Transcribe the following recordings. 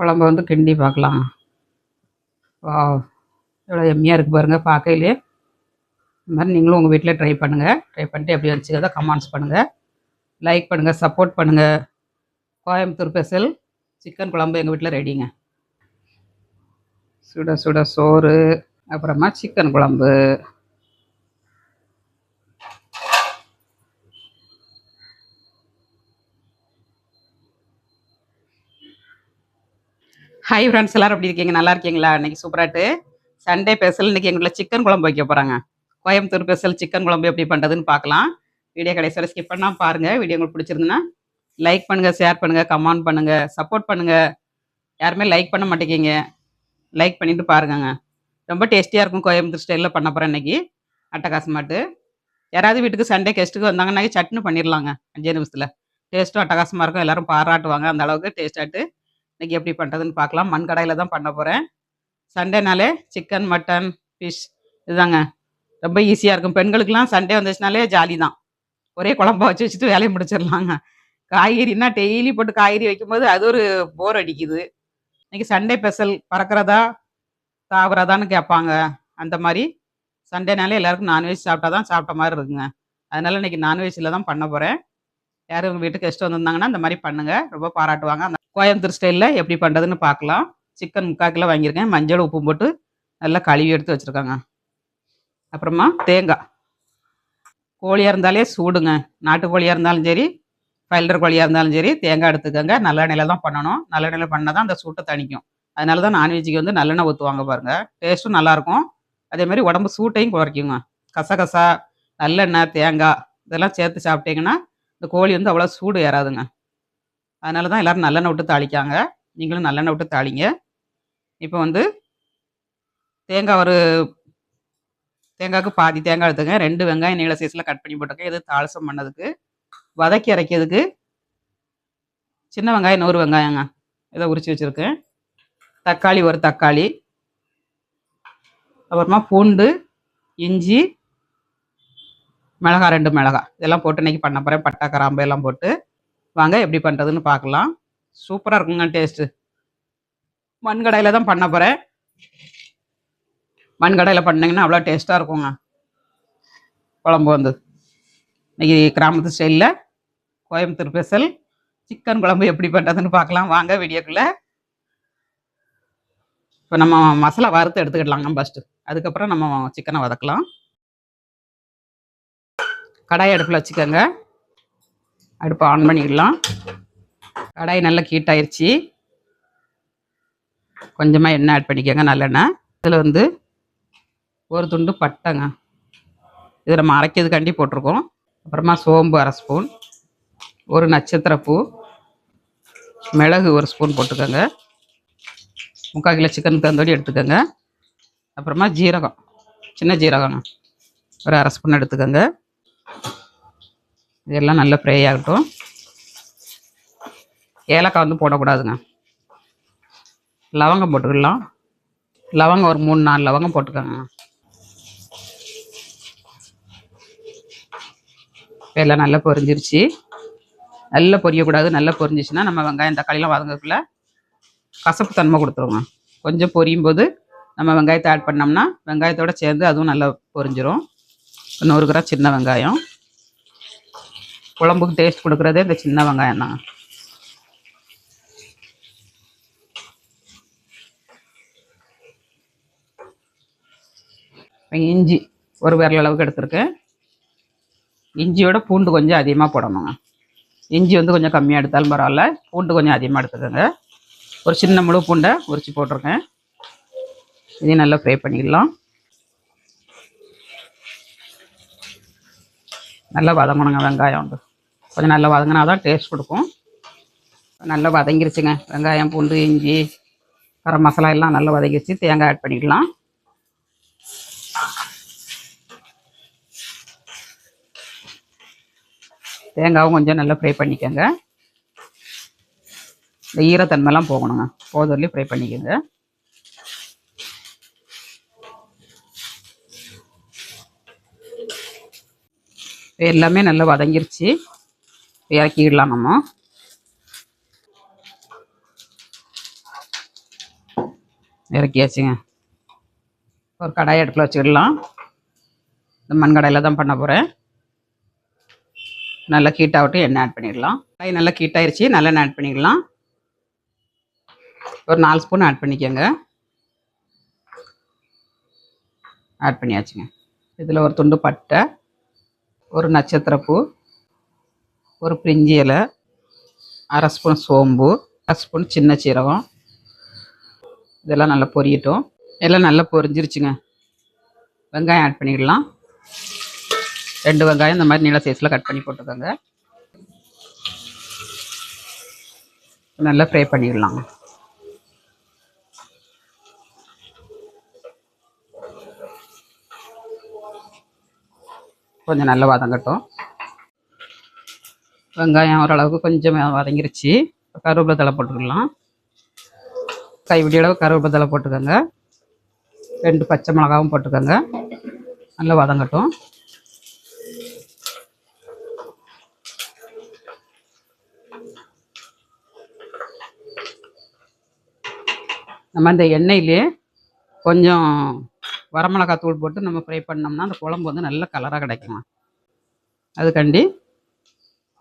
குழம்ப வந்து கிண்டி பார்க்கலாம். வாவ்! எவ்வளோ எம்மியாக இருக்குது பாருங்கள் பார்க்கையிலே. இந்த மாதிரி நீங்களும் உங்கள் வீட்டில் ட்ரை பண்ணுங்கள். ட்ரை பண்ணிட்டு எப்படி வந்துச்சுக்கிறத கமெண்ட்ஸ் பண்ணுங்கள். லைக் பண்ணுங்கள், சப்போர்ட் பண்ணுங்கள். கோயம்புத்தூர் ஸ்பெஷல் சிக்கன் குழம்பு எங்கள் வீட்டில் ரெடிங்க. சுட சுட சோறு, அப்புறமா சிக்கன் குழம்பு. ஹாய் ஃப்ரெண்ட்ஸ், எல்லோரும் எப்படி இருக்கீங்க? நல்லா இருக்கீங்களா? இன்றைக்கி சூப்பராட்டு சண்டே ஸ்பெஷல். இன்றைக்கி எங்கள் வீட்டில் சிக்கன் குழம்பு வைக்க போகிறாங்க. கோயம்புத்தூர் ஸ்பெஷல் சிக்கன் குழம்பு எப்படி பண்ணுறதுன்னு பார்க்கலாம். வீடியோ கடைசி வரை ஸ்கிப் பண்ணால் பாருங்கள். வீடியோ உங்களுக்கு பிடிச்சிருந்துன்னா லைக் பண்ணுங்கள், ஷேர் பண்ணுங்கள், கமெண்ட் பண்ணுங்கள், சப்போர்ட் பண்ணுங்கள். யாருமே லைக் பண்ண மாட்டேங்கிங்க. லைக் பண்ணிவிட்டு பாருங்கங்க. ரொம்ப டேஸ்டியாக இருக்கும். கோயம்புத்தூர் ஸ்டைலில் பண்ண போகிறேன் இன்றைக்கி. அட்டகாசமாட்டு யாராவது வீட்டுக்கு சண்டே கெஸ்ட்டுக்கு வந்தாங்கன்னா சட்னி பண்ணிடலாங்க 5 நிமிஷத்தில். டேஸ்ட்டும் அட்டகாசமாக இருக்கும். எல்லோரும் பாராட்டுவாங்க. அந்த அளவுக்கு டேஸ்ட்டாட்டு இன்றைக்கி எப்படி பண்ணுறதுன்னு பார்க்கலாம். மண் கடாயில் தான் பண்ண போகிறேன். சண்டேனாலே சிக்கன், மட்டன், ஃபிஷ் இதுதாங்க. ரொம்ப ஈஸியாக இருக்கும். பெண்களுக்கெலாம் சண்டே வந்துச்சுனாலே ஜாலி தான். ஒரே குழம்பா வச்சுட்டு வேலையை முடிச்சிடலாங்க. காய்கறினா டெய்லி போட்டு காய்கறி வைக்கும்போது அது ஒரு போர் அடிக்குது. இன்றைக்கி சண்டே ஸ்பெஷல் பறக்கிறதா தாவுறதான்னு கேட்பாங்க. அந்த மாதிரி சண்டேனாலே எல்லாருக்கும் நான்வெஜ் சாப்பிட்டா தான் சாப்பிட்ட மாதிரி இருக்குங்க. அதனால் இன்றைக்கி நான்வெஜ்ஜில் தான் பண்ண போகிறேன். யாரும் உங்கள் வீட்டுக்கு கெஸ்ட் வந்திருந்தாங்கன்னா இந்த மாதிரி பண்ணுங்கள். ரொம்ப பாராட்டுவாங்க. அந்த கோயம்புத்தூர் ஸ்டைலில் எப்படி பண்ணுறதுன்னு பார்க்கலாம். சிக்கன் 3/4 கிலோ வாங்கியிருக்கேன். மஞ்சள் உப்பு போட்டு நல்லா கழுவி எடுத்து வச்சுருக்காங்க. அப்புறமா தேங்காய். கோழியாக இருந்தாலே சூடுங்க. நாட்டு கோழியாக இருந்தாலும் சரி, பைலர் கோழியாக இருந்தாலும் சரி, தேங்காய் எடுத்துக்கோங்க. நல்லெண்ணெயில் தான் பண்ணணும். நல்லெண்ணெயில் பண்ணால் தான் அந்த சூட்டை தணிக்கும். அதனால தான் நான்வெஜ்ஜுக்கு வந்து நல்லெண்ணெய் ஊற்றுவாங்க பாருங்கள். டேஸ்ட்டும் நல்லாயிருக்கும். அதேமாதிரி உடம்பு சூட்டையும் குறைக்குங்க. கசகசா, நல்லெண்ணெய், தேங்காய் இதெல்லாம் சேர்த்து சாப்பிட்டீங்கன்னா இந்த கோழி வந்து அவ்வளோ சூடு ஏறாதுங்க. அதனால தான் எல்லோரும் நல்லெண்ணெய் விட்டு தாளிக்காங்க. நீங்களும் நல்லெண்ணெய் விட்டு தாளிங்க. இப்போ வந்து தேங்காய்க்கு பாதி தேங்காய் எடுத்துங்க. 2 வெங்காயம் நீள சைஸில் கட் பண்ணி போட்டுங்க. இது தாளசம் பண்ணதுக்கு. வதக்கி அரைக்கிறதுக்கு சின்ன வெங்காயம் 100 வெங்காயங்க இதை உரித்து வச்சுருக்கேன். தக்காளி 1 தக்காளி, அப்புறமா பூண்டு, இஞ்சி, மிளகாய் 2 மிளகாய் இதெல்லாம் போட்டு இன்றைக்கி பண்ண போகிறேன். பட்டை, கிராம்பு எல்லாம் போட்டு. வாங்க எப்படி பண்ணுறதுன்னு பார்க்கலாம். சூப்பராக இருக்குங்க டேஸ்ட்டு. மண் கடாயில் தான் பண்ண போகிறேன். மண் கடாயில் பண்ணிங்கன்னா அவ்வளோ டேஸ்ட்டாக இருக்குங்க குழம்பு வந்து. இன்றைக்கி கிராமத்து ஸ்டைலில் கோயம்புத்தூர் ஸ்பெஷல் சிக்கன் குழம்பு எப்படி பண்ணுறதுன்னு பார்க்கலாம். வாங்க வீடியோக்குள்ளே. இப்போ நம்ம மசாலா வறுத்து எடுத்துக்கிடலாங்க ஃபஸ்ட்டு. அதுக்கப்புறம் நம்ம சிக்கனை வதக்கலாம். கடாய் அடுப்பில் வச்சுக்கோங்க. அடுப்பை ஆன் பண்ணிக்கலாம். கடாய் நல்லா ஹீட் ஆயிடுச்சு. கொஞ்சமாக எண்ணெய் ஆட் பண்ணிக்கோங்க, நல்லெண்ணெய். இதில் வந்து 1 துண்டு பட்டைங்க, இது நம்ம அரைக்கிறதுக்காண்டி போட்டிருக்கோம். அப்புறமா சோம்பு 1/2 ஸ்பூன், 1 நட்சத்திரப்பூ, மிளகு 1 ஸ்பூன் போட்டுக்கோங்க. 3/4 கிலோ சிக்கனுக்கு தந்தோடி எடுத்துக்கோங்க. அப்புறமா ஜீரகம், சின்ன ஜீரகங்க ஒரு 1/2 ஸ்பூன் எடுத்துக்கோங்க. இதெல்லாம் நல்லா ஃப்ரை ஆகட்டும். ஏலக்காய் வந்து போடக்கூடாதுங்க. லவங்கம் போட்டுக்கலாம். லவங்கம் ஒரு 3-4 லவங்கம் போட்டுக்கோங்க. எல்லாம் நல்லா பொரிஞ்சிருச்சு. நல்லா பொரியக்கூடாது. நல்லா பொரிஞ்சிச்சுன்னா நம்ம வெங்காயம் தக்காளிலாம் வதங்கக்குள்ள கசப்பு தன்மை கொடுத்துருவோங்க. கொஞ்சம் பொரியும் போது நம்ம வெங்காயத்தை ஆட் பண்ணோம்னா வெங்காயத்தோடு சேர்ந்து அதுவும் நல்லா பொரிஞ்சிரும். 100 கிராம் சின்ன வெங்காயம். குழம்புக்கு டேஸ்ட் கொடுக்குறதே இந்த சின்ன வெங்காயம் தான். இஞ்சி ஒரு விரல் அளவுக்கு எடுத்துருக்கேன். இஞ்சியோட பூண்டு கொஞ்சம் அதிகமாக போடணுங்க. இஞ்சி வந்து கொஞ்சம் கம்மியாக எடுத்தாலும் பரவாயில்ல, பூண்டு கொஞ்சம் அதிகமாக எடுத்துக்கோங்க. ஒரு சின்ன முழு பூண்டை உரித்து போட்டிருக்கேன். இதையும் நல்லா ஃப்ரை பண்ணிடலாம். நல்லா வதங்கணுங்க. வெங்காயம் வந்து கொஞ்சம் நல்லா வதங்கினா தான் டேஸ்ட் கொடுக்கும். நல்லா வதங்கிருச்சுங்க. வெங்காயம், பூண்டு, இஞ்சி, கரம் மசாலா எல்லாம் நல்லா வதங்கிருச்சு. தேங்காய் ஆட் பண்ணிக்கலாம். தேங்காயும் கொஞ்சம் நல்லா ஃப்ரை பண்ணிக்கோங்க. இந்த ஈரத்தன்மைலாம் போகணுங்க. போதும் ஃப்ரை பண்ணிக்கோங்க. எல்லாமே நல்லா வதங்கிருச்சு. இறக்கிடலாம் நம்ம. இறக்கியாச்சுங்க. ஒரு கடாய் அடுப்பில் வச்சுக்கிடலாம். இந்த மண் கடாயில் தான் பண்ண போகிறேன். நல்லா ஹீட் ஆகட்டும், எண்ணெய் ஆட் பண்ணிடலாம். கடாய் நல்லா ஹீட் ஆயிடுச்சு, நல்லெண்ணெய் ஆட் பண்ணிடலாம். ஒரு 4 ஸ்பூன் ஆட் பண்ணிக்கோங்க. ஆட் பண்ணியாச்சுங்க. இதில் ஒரு துண்டு பட்டை, ஒரு நட்சத்திரப்பூ, ஒரு பிரிஞ்சி இலை, 1/2 ஸ்பூன் சோம்பு, 1/2 ஸ்பூன் சின்ன சீரகம். இதெல்லாம் நல்லா பொரியட்டும். எல்லாம் நல்லா பொரிஞ்சிருச்சுங்க. வெங்காயம் ஆட் பண்ணிடலாம். 2 வெங்காயம் இந்த மாதிரி நீள சைஸில் கட் பண்ணி போட்டுக்கோங்க. நல்லா ஃப்ரை பண்ணிடலாம். கொஞ்சம் நல்லா வதங்கட்டும். வெங்காயம் ஓரளவுக்கு கொஞ்சம் வதங்கிருச்சு. கருவேப்பிலை தழை போட்டுக்கலாம். கைப்பிடி அளவு கருவேப்பிலை தழை போட்டுக்கோங்க. 2 பச்சை மிளகாவும் போட்டுக்கோங்க. நல்லா வதங்கட்டும். நம்ம இந்த எண்ணெயிலே கொஞ்சம் வரமிளகாய் தூள் போட்டு நம்ம ஃப்ரை பண்ணோம்னா அந்த குழம்பு வந்து நல்ல கலராக கிடைக்குமா. அதுக்காண்டி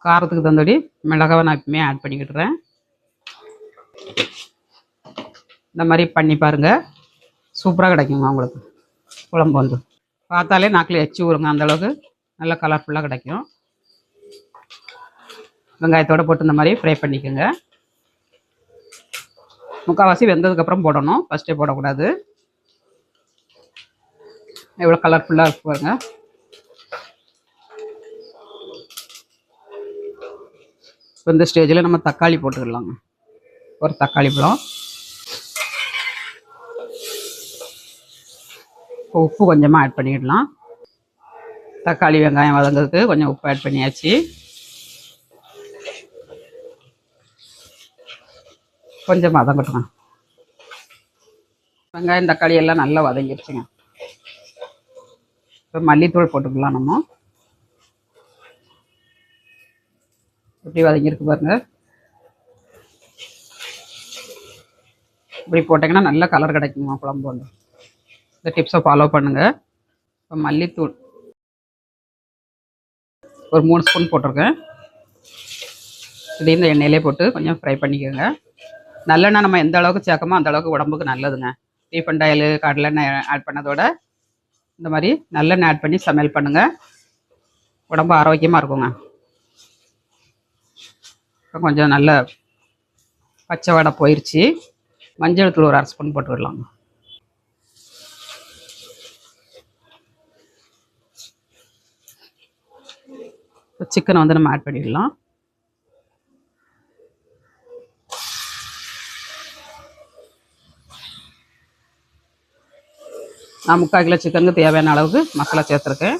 காரத்துக்கு தந்தபடி மிளகாவை நான் இப்பவுமே ஆட் பண்ணிக்கிட்டுறேன். இந்த மாதிரி பண்ணி பாருங்கள், சூப்பராக கிடைக்குங்க உங்களுக்கு. குழம்பு வந்து பார்த்தாலே நாக்கில் எச்சி ஊறுங்க, அந்தளவுக்கு நல்லா கலர்ஃபுல்லாக கிடைக்கும். வெங்காயத்தோடு போட்டு இந்த மாதிரி ஃப்ரை பண்ணிக்கோங்க. முக்கால்வாசி வெந்ததுக்கப்புறம் போடணும், ஃபஸ்ட்டே போடக்கூடாது. எவ்வளோ கலர்ஃபுல்லாக இருக்கு பாருங்க. இப்போ இந்த ஸ்டேஜில் நம்ம தக்காளி போட்டுக்கலாங்க. ஒரு தக்காளி பழம், உப்பு கொஞ்சமாக ஆட் பண்ணிடலாம். தக்காளி வெங்காயம் வதங்கிறதுக்கு கொஞ்சம் உப்பு ஆட் பண்ணியாச்சு. கொஞ்சம் வதங்கட்டுங்க. வெங்காயம் தக்காளி எல்லாம் நல்லா வதங்கிடுச்சுங்க. இப்போ மல்லித்தூள் போட்டுக்கலாம். நம்ம எப்படி வதங்கியிருக்கு பாருங்க. இப்படி போட்டிங்கன்னா நல்ல கலர் கிடைக்குமா குழம்பு வந்து. இந்த டிப்ஸை ஃபாலோ பண்ணுங்கள். இப்போ மல்லித்தூள் ஒரு 3 ஸ்பூன் போட்டிருக்கேன். இது இந்த எண்ணெயிலே போட்டு கொஞ்சம் ஃப்ரை பண்ணிக்கோங்க. நல்லெண்ணெய் நம்ம எந்த அளவுக்கு சேர்க்கமோ அந்த அளவுக்கு உடம்புக்கு நல்லதுங்க. ரீஃபண்ட் ஆயில் கடலெண்ணெய் ஆட் பண்ணதோட இந்த மாதிரி நல்லெண்ணெய் ஆட் பண்ணி சமையல் பண்ணுங்கள், உடம்பு ஆரோக்கியமாக இருக்குங்க. இப்போ கொஞ்சம் நல்ல பச்சை வடை போயிடுச்சு. மஞ்சள் தூள் ஒரு 1/2 ஸ்பூன் போட்டுவிடலாம். சிக்கனை வந்து நம்ம ஆட் பண்ணிடலாம். நான் 3/4 கிலோ சிக்கனுக்கு தேவையான அளவுக்கு மசாலா சேர்த்துருக்கேன்.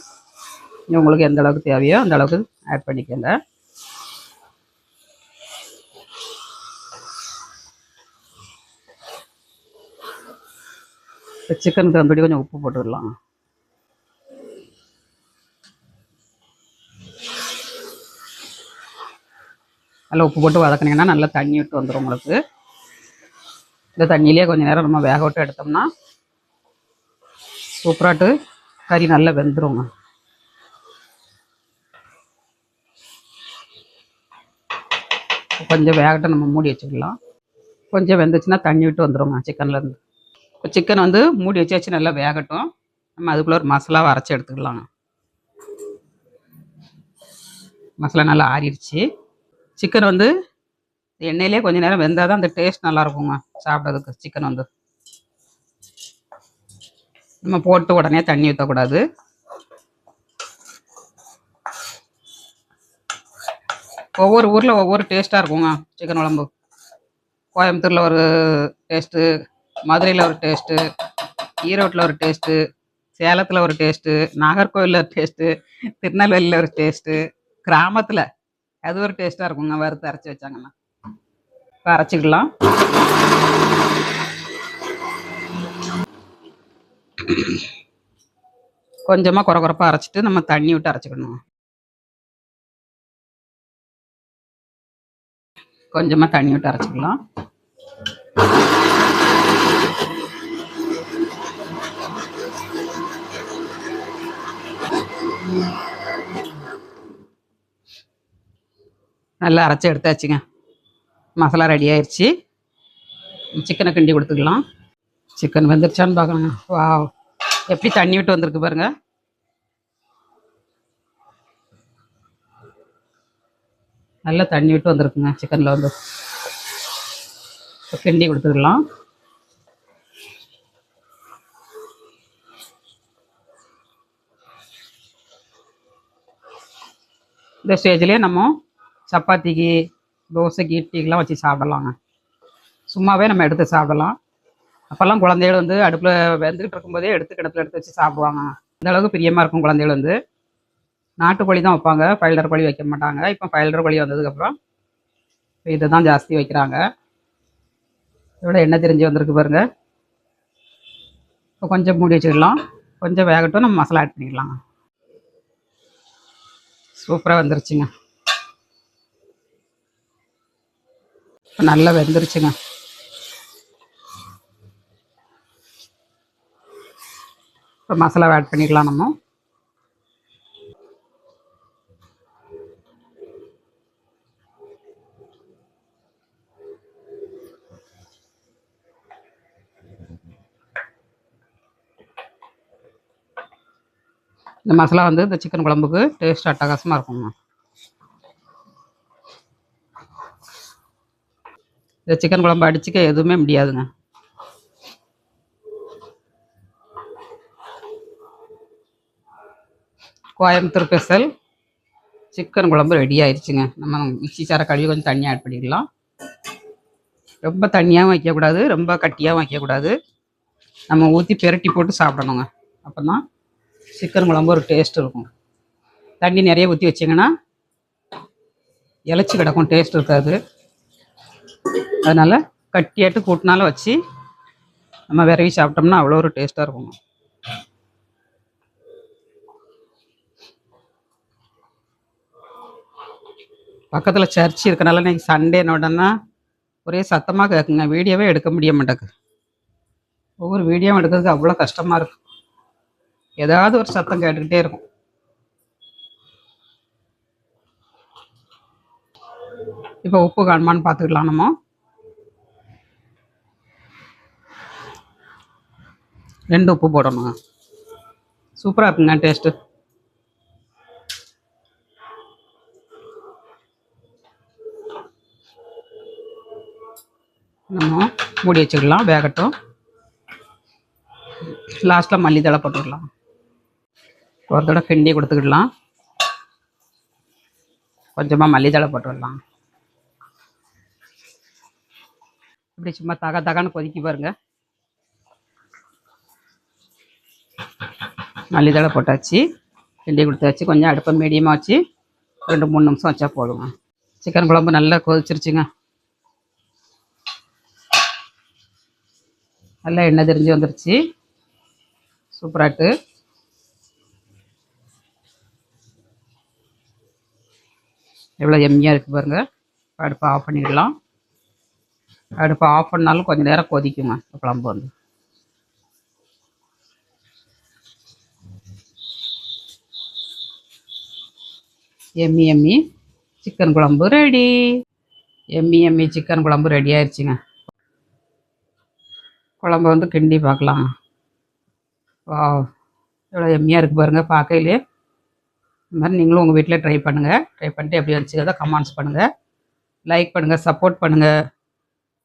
உங்களுக்கு எந்த அளவுக்கு தேவையோ அந்த அளவுக்கு ஆட் பண்ணிக்கோங்க. சிக்கனுக்கு தந்தபடி கொஞ்சம் உப்பு போட்டுடலாம். நல்லா உப்பு போட்டு வதக்கினீங்கன்னா நல்லா தண்ணி விட்டு வந்துடும் உங்களுக்கு. இந்த தண்ணியிலே கொஞ்சம் நேரம் நம்ம வேக விட்டு எடுத்தோம்னா சூப்பராட்டு கறி நல்லா வெந்துருங்க. கொஞ்சம் வேகட்டும், நம்ம மூடி வச்சுக்கலாம். கொஞ்சம் வெந்துச்சுன்னா தண்ணி விட்டு வந்துடுங்க சிக்கன்லேருந்து. இப்போ சிக்கன் வந்து மூடி வச்சு நல்லா வேகட்டும். நம்ம அதுக்குள்ளே ஒரு மசாலாவை அரைச்சி எடுத்துக்கலாங்க. மசாலா நல்லா ஆறிடுச்சு. சிக்கன் வந்து எண்ணெயிலே கொஞ்சம் நேரம் வெந்தால் தான் அந்த டேஸ்ட் நல்லா இருக்குங்க சாப்பிட்றதுக்கு. சிக்கன் வந்து நம்ம போட்டு உடனே தண்ணி ஊற்றக்கூடாது. ஒவ்வொரு ஊரில் ஒவ்வொரு டேஸ்ட்டாக இருக்குங்க சிக்கன் குழம்பு. கோயம்புத்தூரில் ஒரு டேஸ்ட்டு, மதுரையில் ஒரு டேஸ்ட்டு, ஈரோட்டில் ஒரு டேஸ்ட்டு, சேலத்தில் ஒரு டேஸ்ட்டு, நாகர்கோவிலில் ஒரு டேஸ்ட்டு, திருநெல்வேலியில் ஒரு டேஸ்ட்டு, கிராமத்தில் அது ஒரு டேஸ்ட்டாக இருக்குங்க வறுத்து அரைச்சி வச்சாங்கன்னா. இப்போ அரைச்சிக்கலாம். கொஞ்சமாக குறப்பாக அரைச்சிட்டு நம்ம தண்ணி விட்டு அரைச்சிக்கணும். கொஞ்சமாக தண்ணி விட்டு அரைச்சிக்கலாம். நல்லா அரைச்சி எடுத்தாச்சுங்க. மசாலா ரெடி ஆயிடுச்சு. சிக்கனை கிண்டி கொடுத்துக்கலாம். சிக்கன் வெந்துருச்சான்னு பார்க்கணுங்க. வாவ், எப்படி தண்ணி விட்டு வந்திருக்கு பாருங்க. நல்லா தண்ணி விட்டு வந்திருக்குங்க சிக்கனில் வந்து. கிண்டி கொடுத்துக்கலாம். இந்த ஸ்டேஜ்லேயே நம்ம சப்பாத்திக்கு, தோசைக்கு, இட்லிக்கெலாம் வச்சு சாப்பிடலாங்க. சும்மாவே நம்ம எடுத்து சாப்பிடலாம். அப்போல்லாம் குழந்தைகள் வந்து அடுப்பில் வெந்துக்கிட்டு இருக்கும்போதே எடுத்து கிடப்பில் எடுத்து வச்சு சாப்பிடுவாங்க. இந்த அளவுக்கு பிரியமாக இருக்கும் குழந்தைகள் வந்து. நாட்டுக்கோழி தான் வைப்பாங்க, பைலர் கோழி வைக்க மாட்டாங்க. இப்போ பைலர் கோழி வந்ததுக்கப்புறம் இதை தான் ஜாஸ்தி வைக்கிறாங்க. இதோட எண்ணெய் தெரிஞ்சு வந்திருக்கு பாருங்க. இப்போ கொஞ்சம் மூடி வச்சுக்கலாம். கொஞ்சம் வேகட்டும், நம்ம மசாலா ஆட் பண்ணிக்கலாங்க. சூப்பராக வந்துருச்சுங்க. இப்போ நல்லா வெந்துருச்சுங்க. இப்போ மசாலா ஆட் பண்ணிக்கலாம் நம்ம. இந்த மசாலா வந்து இந்த சிக்கன் குழம்புக்கு டேஸ்ட் அட்டகாசமாக இருக்குங்க. இந்த சிக்கன் குழம்பு அடிச்சுக்க எதுவுமே முடியாதுங்க. கோயம்புத்தூர் ஸ்பெஷல் சிக்கன் குழம்பு ரெடி ஆயிடுச்சுங்க. நம்ம மிக்சி சாரை கழுவி கொஞ்சம் தண்ணி ஆட் பண்ணிடலாம். ரொம்ப தண்ணியாகவும் வைக்கக்கூடாது, ரொம்ப கட்டியாகவும் வைக்கக்கூடாது. நம்ம ஊற்றி பெரட்டி போட்டு சாப்பிடணுங்க. அப்போ தான் சிக்கன் குழம்பு ஒரு டேஸ்ட் இருக்கும். தண்ணி நிறைய ஊற்றி வச்சிங்கன்னா இலச்சி கிடக்கும், டேஸ்ட் இருக்காது. அதனால் கட்டியாட்டு கூட்டினாலும் வச்சு நம்ம விரவி சாப்பிட்டோம்னா அவ்வளோ ஒரு டேஸ்ட்டாக இருக்குங்க. பக்கத்தில் சர்ச் இருக்கனால இன்றைக்கி சண்டேனோடனா ஒரே சத்தமாக கேட்குங்க. வீடியோவே எடுக்க முடிய மாட்டேங்குது. ஒவ்வொரு வீடியோவும் எடுக்கிறதுக்கு அவ்வளோ கஷ்டமாக இருக்கும். ஏதாவது ஒரு சத்தம் கேட்டுக்கிட்டே இருக்கும். இப்போ உப்பு காணுமான்னு பார்த்துக்கலாம் நம்ம. ரெண்டு உப்பு போடணுங்க. சூப்பராக இருக்குங்க டேஸ்ட்டு. நம்ம மூடி வச்சுக்கலாம், வேகட்டும். லாஸ்ட்டில் மல்லித்தழை போட்டுக்கலாம். ஒரு தடவை கிண்டி கொடுத்துக்கிடலாம். கொஞ்சமாக மல்லித்தழை போட்டுடலாம். இப்படி சும்மா தகன்னு கொதிக்கி பாருங்க. மல்லித்தழை போட்டாச்சு, கிண்டி கொடுத்தாச்சு. கொஞ்சம் அடுப்பை மீடியமாக வச்சு 2-3 நிமிஷம் வச்சா போதுங்க. சிக்கன் குழம்பு நல்லா கொதிச்சிருச்சுங்க. நல்லா எண்ணெய் தெரிஞ்சு வந்துருச்சு. சூப்பராட்டு. எவ்வளோ எம்மியாக இருக்குது பாருங்கள். அடுப்பை ஆஃப் பண்ணிடலாம். அடுப்பை ஆஃப் பண்ணாலும் கொஞ்சம் நேரம் கொதிக்குங்க குழம்பு வந்து. எம்மி எம்மி சிக்கன் குழம்பு ரெடி. எம்மி எம்மி சிக்கன் குழம்பு ரெடி ஆயிடுச்சுங்க. குழம்பு வந்து கிண்டி பார்க்கலாம். வா, எவ்வளோ எம்மியாக இருக்குது பாருங்கள் பார்க்கையிலே. இந்த மாதிரி நீங்களும் உங்கள் வீட்டில் ட்ரை பண்ணுங்கள். ட்ரை பண்ணிட்டு எப்படி வந்துச்சுக்கிறத கமெண்ட்ஸ் பண்ணுங்கள், லைக் பண்ணுங்கள், சப்போர்ட் பண்ணுங்கள்.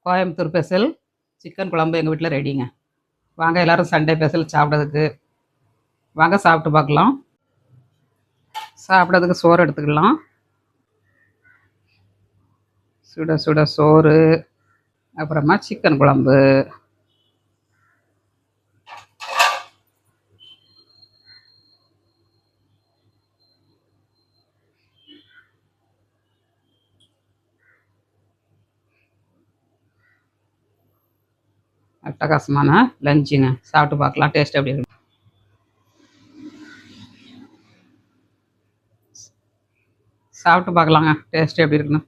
கோயம்புத்தூர் ஸ்பெஷல் சிக்கன் குழம்பு எங்கள் வீட்டில் ரெடிங்க. வாங்க எல்லோரும் சண்டே ஸ்பெஷல் சாப்பிட்றதுக்கு வாங்க, சாப்பிட்டு பார்க்கலாம். சாப்பிட்றதுக்கு சோறு எடுத்துக்கலாம். சுட சுட சோறு, அப்புறமா சிக்கன் குழம்பு. அட்டகாசமான லஞ்சுங்க. சாப்பிட்டு பார்க்கலாம் டேஸ்ட் எப்படி இருக்கு. சாப்பிட்டு பார்க்கலாங்க டேஸ்ட் எப்படி இருக்குன்னு.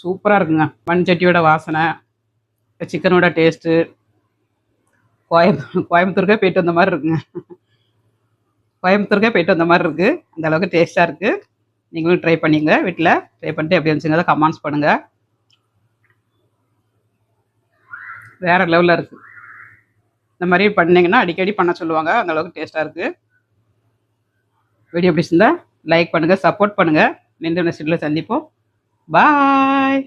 சூப்பராக இருக்குங்க. மண் சட்டியோட வாசனை, சிக்கனோட டேஸ்ட்டு கோயம்புத்தூருக்கே போயிட்டு வந்த மாதிரி இருக்குங்க. கோயம்புத்தூருக்கே போயிட்டு வந்த மாதிரி இருக்குது. அந்த அளவுக்கு டேஸ்ட்டாக இருக்குது. நீங்களும் ட்ரை பண்ணிங்க வீட்டில். ட்ரை பண்ணிட்டு எப்படி இருந்துச்சுங்கிறத கமெண்ட்ஸ் பண்ணுங்கள். வேறு லெவலில் இருக்குது. இந்த மாதிரி பண்ணிங்கன்னா அடிக்கடி பண்ண சொல்லுவாங்க. அந்த அளவுக்கு டேஸ்ட்டாக இருக்குது. வீடியோ பிடிச்சிருந்தா லைக் பண்ணுங்கள், சப்போர்ட் பண்ணுங்கள். மீண்டும் நெக்ஸ்ட் வீடியோவில் சந்திப்போம். பாய்.